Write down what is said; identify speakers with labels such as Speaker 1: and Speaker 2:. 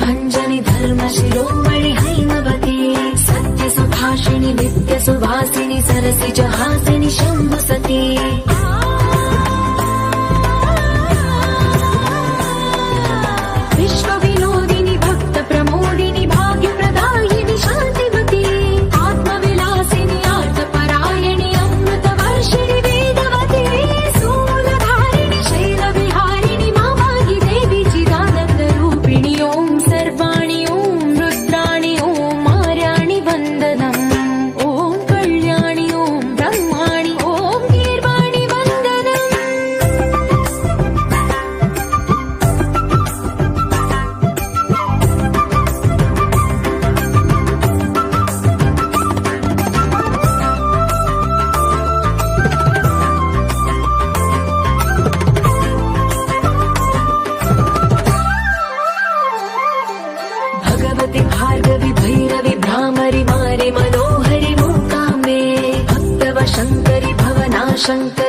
Speaker 1: भञ्जनि धर्म शिरोमणि हैमवती सत्य सुभाषिणि नित्य सुवासिनि सरसि जहासिनि शम्भुसती विश्व विनोदिनि भक्त प्रमोदिनि भाग्य प्रदायिनि शान्तिमती आत्मविलासिनि आर्तपरायणि अमृत वर्षिणि वेदवती सूलधारिणि शैलविहारिणि मामाहि देवी चिदानन्द रूपिणि ओम सर्वाणि ओम रुद्राणि ओम आर्याणि वन्दनम् ओम कल्याणि ओम ब्रह्माणि ओम गीर्वाणि वन्दनम् भगवति भार्गवि भैरवि भ्रामरि मारि मनोहरि मूकाम्बे भक्तव शङ्करि भवनाशङ्करि